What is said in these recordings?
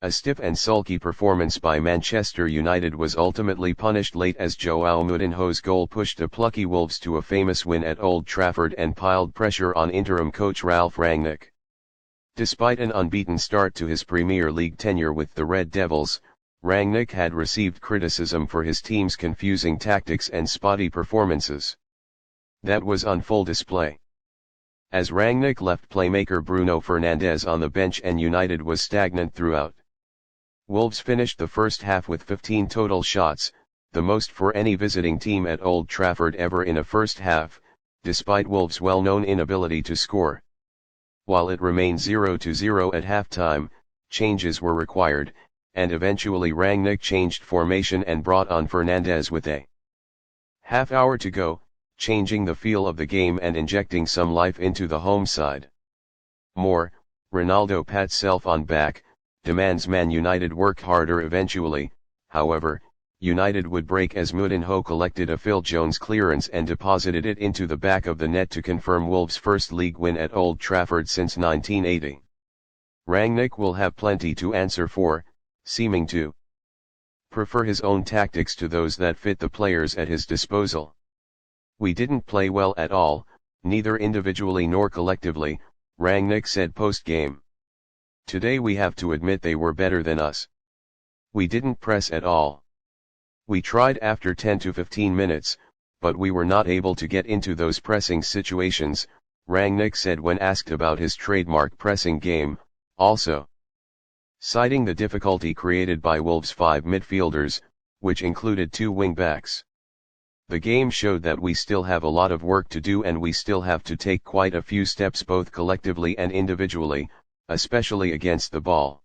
A stiff and sulky performance by Manchester United was ultimately punished late as João Moutinho's goal pushed the plucky Wolves to a famous win at Old Trafford and piled pressure on interim coach Ralf Rangnick. Despite an unbeaten start to his Premier League tenure with the Red Devils, Rangnick had received criticism for his team's confusing tactics and spotty performances. That was on full display. As Rangnick left playmaker Bruno Fernandes on the bench and United was stagnant throughout. Wolves finished the first half with 15 total shots, the most for any visiting team at Old Trafford ever in a first half, despite Wolves' well-known inability to score. While it remained 0-0 at halftime, changes were required, and eventually Rangnick changed formation and brought on Fernandes with a half hour to go, changing the feel of the game and injecting some life into the home side. More, Ronaldo pats self on back, demands Man United work harder eventually. However, United would break as Moutinho collected a Phil Jones clearance and deposited it into the back of the net to confirm Wolves' first league win at Old Trafford since 1980. Rangnick will have plenty to answer for, seeming to prefer his own tactics to those that fit the players at his disposal. "We didn't play well at all, neither individually nor collectively," Rangnick said post-game. "Today we have to admit they were better than us. We didn't press at all. We tried after 10 to 15 minutes, but we were not able to get into those pressing situations," Rangnick said when asked about his trademark pressing game, also citing the difficulty created by Wolves' 5 midfielders, which included 2 wing-backs. "The game showed that we still have a lot of work to do and we still have to take quite a few steps both collectively and individually, especially against the ball.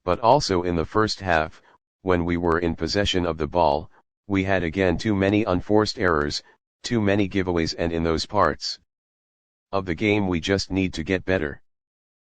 But also in the first half, when we were in possession of the ball, we had again too many unforced errors, too many giveaways, and in those parts of the game we just need to get better."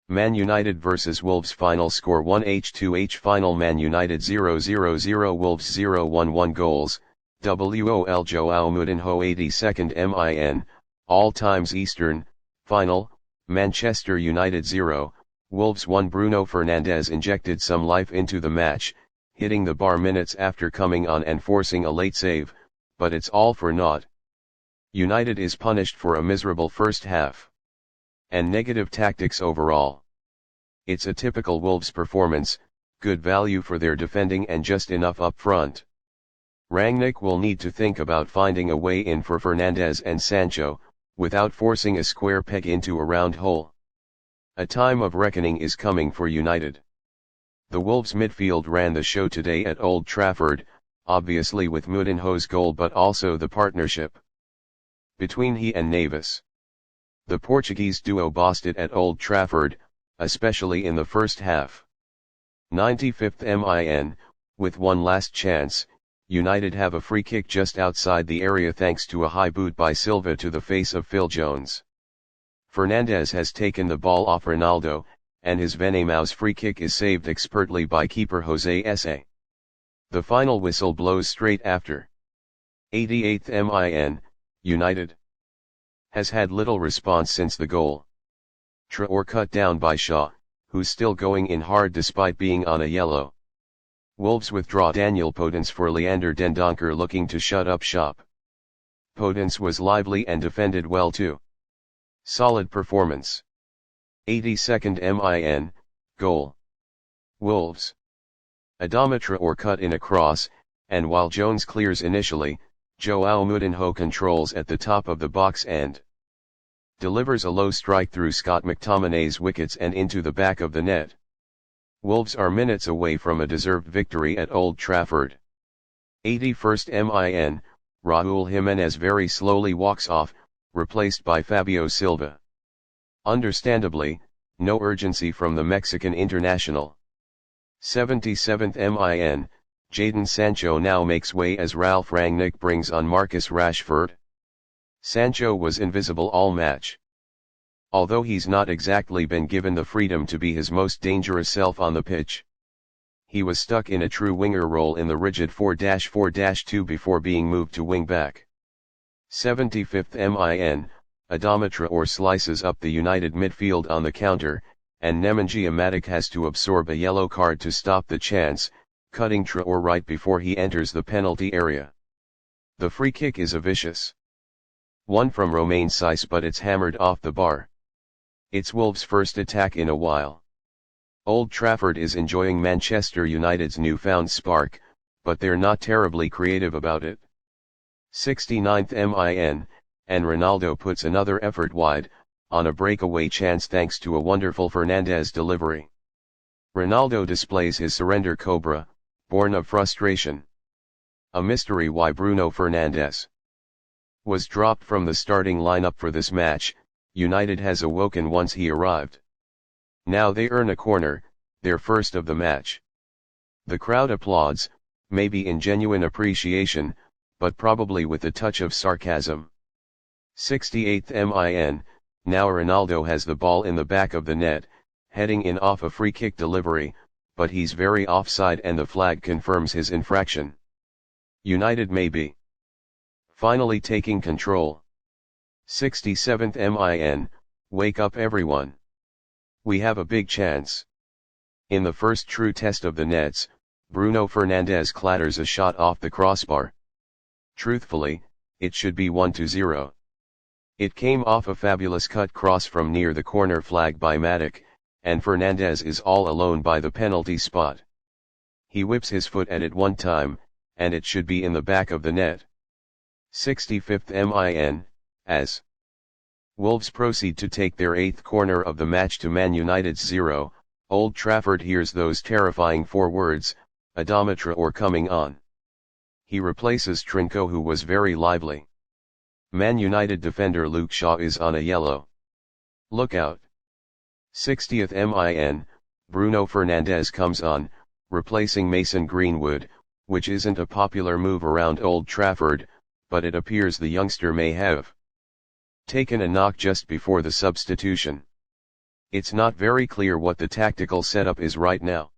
Man United vs Wolves final score 1-2 final Man United 0-0 Wolves 0-1 goals, WOL João Moutinho 82nd MIN, all times Eastern, final, Manchester United 0, Wolves 1 Bruno Fernandes injected some life into the match, hitting the bar minutes after coming on and forcing a late save, but it's all for naught. United is punished for a miserable first half and negative tactics overall. It's a typical Wolves performance, good value for their defending and just enough up front. Rangnick will need to think about finding a way in for Fernandes and Sancho, without forcing a square peg into a round hole. A time of reckoning is coming for United. The Wolves midfield ran the show today at Old Trafford, obviously with Moutinho's goal but also the partnership between he and Neves. The Portuguese duo bossed it at Old Trafford, especially in the first half. 95th MIN, with one last chance, United have a free kick just outside the area thanks to a high boot by Silva to the face of Phil Jones. Fernandes has taken the ball off Ronaldo, and his Venemaus free kick is saved expertly by keeper Jose Essa. The final whistle blows straight after. 88th MIN, United has had little response since the goal. Traore cut down by Shaw, who's still going in hard despite being on a yellow. Wolves withdraw Daniel Podence for Leander Dendoncker looking to shut up shop. Podence was lively and defended well too. Solid performance. 82nd MIN, goal. Wolves. Adama Traore cut in a cross, and while Jones clears initially, João Moutinho controls at the top of the box and delivers a low strike through Scott McTominay's wickets and into the back of the net. Wolves are minutes away from a deserved victory at Old Trafford. 81st MIN, Raúl Jiménez very slowly walks off, replaced by Fabio Silva. Understandably, no urgency from the Mexican international. 77th MIN, Jadon Sancho now makes way as Ralf Rangnick brings on Marcus Rashford. Sancho was invisible all match. Although he's not exactly been given the freedom to be his most dangerous self on the pitch. He was stuck in a true winger role in the rigid 4-4-2 before being moved to wing-back. 75th MIN, Adama Traore slices up the United midfield on the counter, and Nemanja Matic has to absorb a yellow card to stop the chance, cutting Traore right before he enters the penalty area. The free kick is a vicious one from Romain Saiss, but it's hammered off the bar. It's Wolves' first attack in a while. Old Trafford is enjoying Manchester United's newfound spark, but they're not terribly creative about it. 69th min, and Ronaldo puts another effort wide, on a breakaway chance thanks to a wonderful Fernandes delivery. Ronaldo displays his surrender cobra, born of frustration. A mystery why Bruno Fernandes was dropped from the starting lineup for this match. United has awoken once he arrived. Now they earn a corner, their first of the match. The crowd applauds, maybe in genuine appreciation, but probably with a touch of sarcasm. 68th min, now Ronaldo has the ball in the back of the net, heading in off a free kick delivery, but he's very offside and the flag confirms his infraction. United may be finally taking control. 67th min, wake up everyone. We have a big chance. In the first true test of the nets, Bruno Fernandes clatters a shot off the crossbar. Truthfully, it should be 1-0. It came off a fabulous cut cross from near the corner flag by Matic, and Fernandes is all alone by the penalty spot. He whips his foot at it one time, and it should be in the back of the net. 65th min, as Wolves proceed to take their 8th corner of the match to Man United's 0, Old Trafford hears those terrifying 4 words, Adama Traore coming on. He replaces Trinco, who was very lively. Man United defender Luke Shaw is on a yellow. Look out. 60th min, Bruno Fernandes comes on, replacing Mason Greenwood, which isn't a popular move around Old Trafford, but it appears the youngster may have taken a knock just before the substitution. It's not very clear what the tactical setup is right now.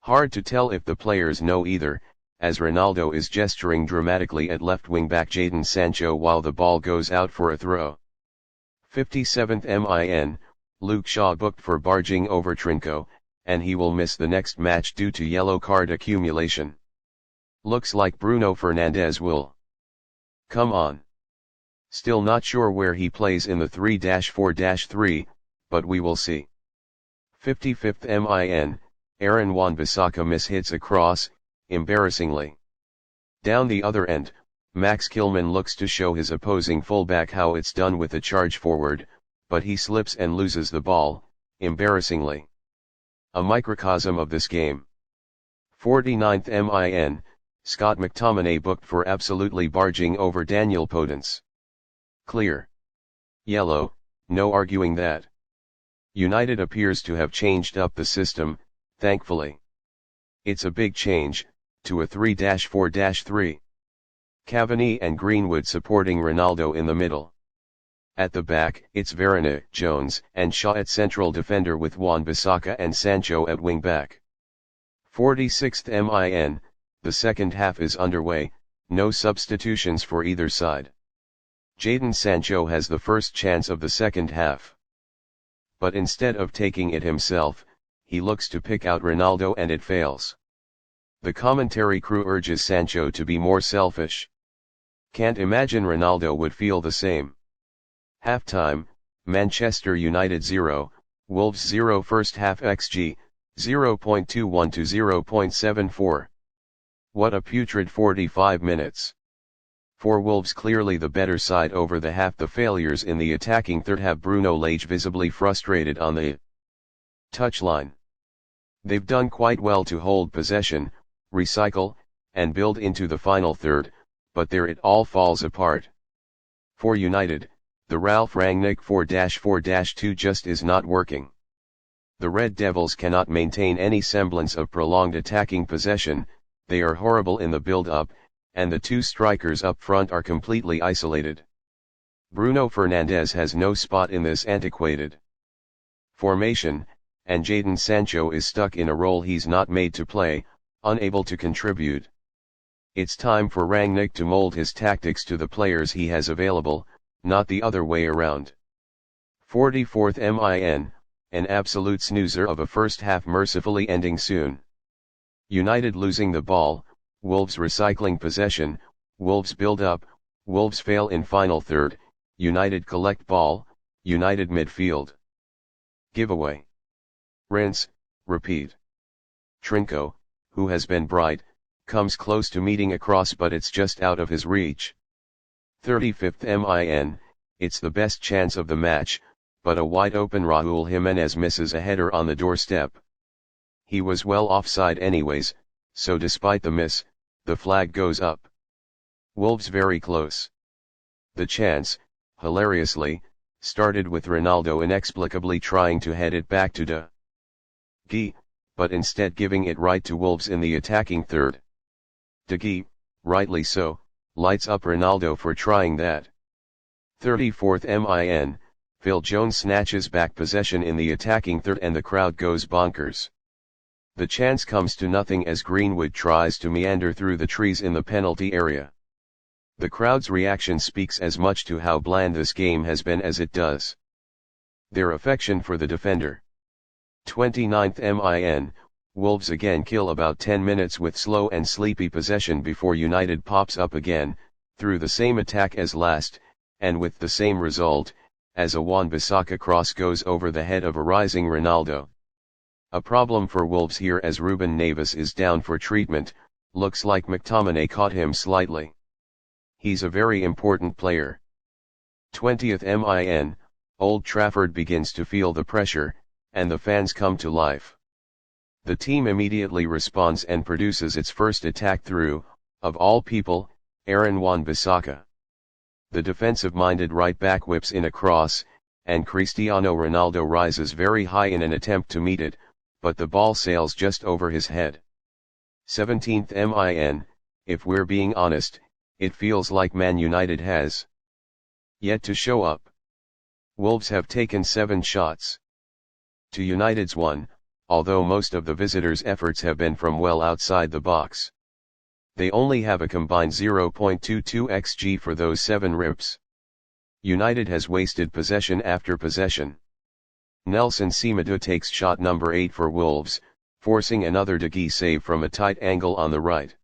Hard to tell if the players know either, as Ronaldo is gesturing dramatically at left wing-back Jadon Sancho while the ball goes out for a throw. 57th min, Luke Shaw booked for barging over Trinco, and he will miss the next match due to yellow card accumulation. Looks like Bruno Fernandes will come on. Still not sure where he plays in the 3-4-3, but we will see. 55th min, Aaron Wan-Bissaka mishits a cross, embarrassingly. Down the other end, Max Kilman looks to show his opposing fullback how it's done with a charge forward, but he slips and loses the ball, embarrassingly. A microcosm of this game. 49th min, Scott McTominay booked for absolutely barging over Daniel Podence. Clear. Yellow, no arguing that. United appears to have changed up the system, thankfully. It's a big change, to a 3-4-3. Cavani and Greenwood supporting Ronaldo in the middle. At the back, it's Varane, Jones, and Shaw at central defender with Wan-Bissaka and Sancho at wing-back. 46th min, the second half is underway, no substitutions for either side. Jadon Sancho has the first chance of the second half. But instead of taking it himself, he looks to pick out Ronaldo and it fails. The commentary crew urges Sancho to be more selfish. Can't imagine Ronaldo would feel the same. Halftime, Manchester United 0, Wolves 0 first half XG, 0.21 to 0.74. What a putrid 45 minutes. For Wolves clearly the better side over the half. The failures in the attacking third have Bruno Lage visibly frustrated on the touchline. They've done quite well to hold possession, recycle, and build into the final third, but there it all falls apart. For United, the Ralf Rangnick 4-4-2 just is not working. The Red Devils cannot maintain any semblance of prolonged attacking possession, they are horrible in the build-up, and the two strikers up front are completely isolated. Bruno Fernandes has no spot in this antiquated formation, and Jadon Sancho is stuck in a role he's not made to play, unable to contribute. It's time for Rangnick to mold his tactics to the players he has available, not the other way around. 44th min, an absolute snoozer of a first half mercifully ending soon. United losing the ball, Wolves recycling possession, Wolves build up, Wolves fail in final third, United collect ball, United midfield. Giveaway. Rinse, repeat. Trinco, who has been bright, comes close to meeting a cross but it's just out of his reach. 35th min, it's the best chance of the match, but a wide open Raúl Jiménez misses a header on the doorstep. He was well offside anyways, so despite the miss, the flag goes up. Wolves very close. The chance, hilariously, started with Ronaldo inexplicably trying to head it back to De Gea, but instead giving it right to Wolves in the attacking third. De Gea, rightly so, lights up Ronaldo for trying that. 34th min, Phil Jones snatches back possession in the attacking third and the crowd goes bonkers. The chance comes to nothing as Greenwood tries to meander through the trees in the penalty area. The crowd's reaction speaks as much to how bland this game has been as it does their affection for the defender. 29th min, Wolves again kill about 10 minutes with slow and sleepy possession before United pops up again, through the same attack as last, and with the same result, as a Wan-Bissaka cross goes over the head of a rising Ronaldo. A problem for Wolves here as Ruben Neves is down for treatment, looks like McTominay caught him slightly. He's a very important player. 20th min, Old Trafford begins to feel the pressure, and the fans come to life. The team immediately responds and produces its first attack through, of all people, Aaron Wan-Bissaka. The defensive-minded right-back whips in a cross, and Cristiano Ronaldo rises very high in an attempt to meet it, but the ball sails just over his head. 17th min, if we're being honest, it feels like Man United has yet to show up. Wolves have taken 7 shots to United's 1, although most of the visitors' efforts have been from well outside the box. They only have a combined 0.22 xG for those 7 rips. United has wasted possession after possession. Nelson Semedo takes shot number 8 for Wolves, forcing another De Gea save from a tight angle on the right.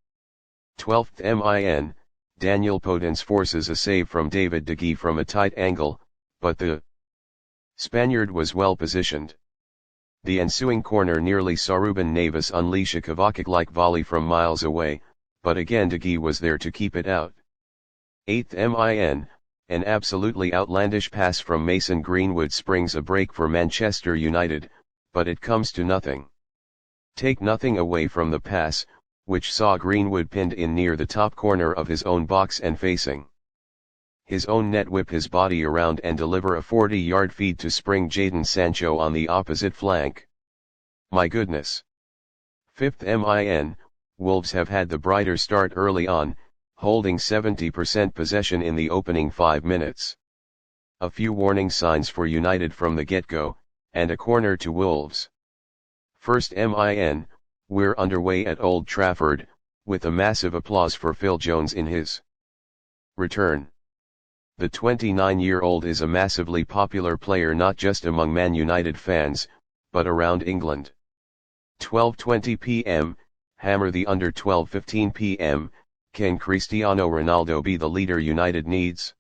12th min, Daniel Podence forces a save from David De Gea from a tight angle, but the Spaniard was well positioned. The ensuing corner nearly saw Ruben Neves unleash a Kovacic-like volley from miles away, but again De Gea was there to keep it out. 8th min, an absolutely outlandish pass from Mason Greenwood springs a break for Manchester United, but it comes to nothing. Take nothing away from the pass, which saw Greenwood pinned in near the top corner of his own box and facing his own net, whip his body around and deliver a 40-yard feed to spring Jadon Sancho on the opposite flank. My goodness. 5th min, Wolves have had the brighter start early on, holding 70% possession in the opening 5 minutes. A few warning signs for United from the get-go, and a corner to Wolves. 1st min, we're underway at Old Trafford, with a massive applause for Phil Jones in his return. The 29-year-old is a massively popular player not just among Man United fans, but around England. 12:20 p.m, hammer the under. 12:15 p.m, can Cristiano Ronaldo be the leader United needs?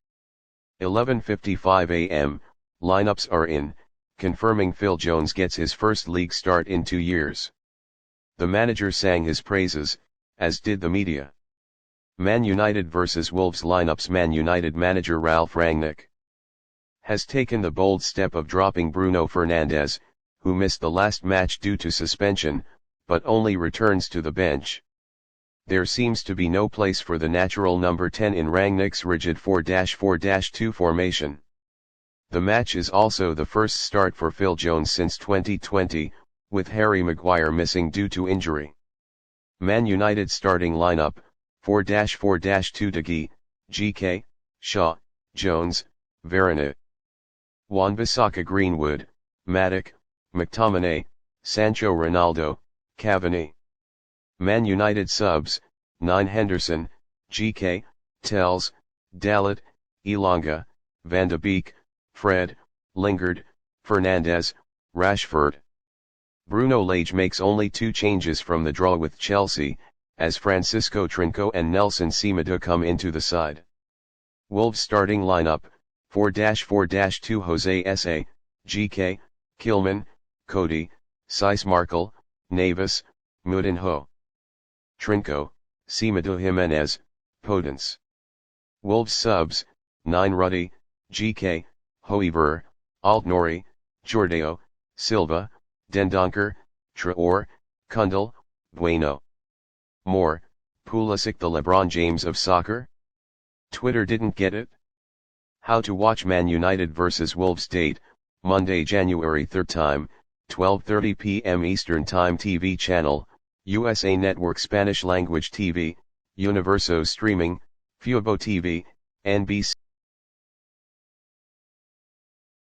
11:55 a.m, lineups are in, confirming Phil Jones gets his first league start in 2 years. The manager sang his praises, as did the media. Man United vs Wolves lineups. Man United manager Ralf Rangnick has taken the bold step of dropping Bruno Fernandes, who missed the last match due to suspension, but only returns to the bench. There seems to be no place for the natural number 10 in Rangnick's rigid 4-4-2 formation. The match is also the first start for Phil Jones since 2020, with Harry Maguire missing due to injury. Man United starting lineup: 4-4-2 De Gea, GK, Shaw, Jones, Varane, Wan-Bissaka, Greenwood, Matic, McTominay, Sancho, Ronaldo, Cavani. Man United subs: 9 Henderson, GK, Telles, Dalot, Elanga, Van de Beek, Fred, Lingard, Fernandes, Rashford. Bruno Lage makes only 2 changes from the draw with Chelsea, as Francisco Trinco and Nelson Semedo come into the side. Wolves starting lineup, 4-4-2 Jose S.A., GK, Kilman, Cody, Sise Markel, Navis, Moutinho. Trinco, Semedo Jimenez, Podence. Wolves subs, 9 Ruddy, GK, Hoiberg, Altnori, Jordao, Silva, Dendoncker, Traore, Kundal, Bueno. More, Pulisic the LeBron James of soccer? Twitter didn't get it? How to watch Man United vs Wolves date, Monday, January 3rd time, 12:30 p.m. Eastern Time TV channel, USA Network Spanish language TV, Universo Streaming, Fubo TV, NBC.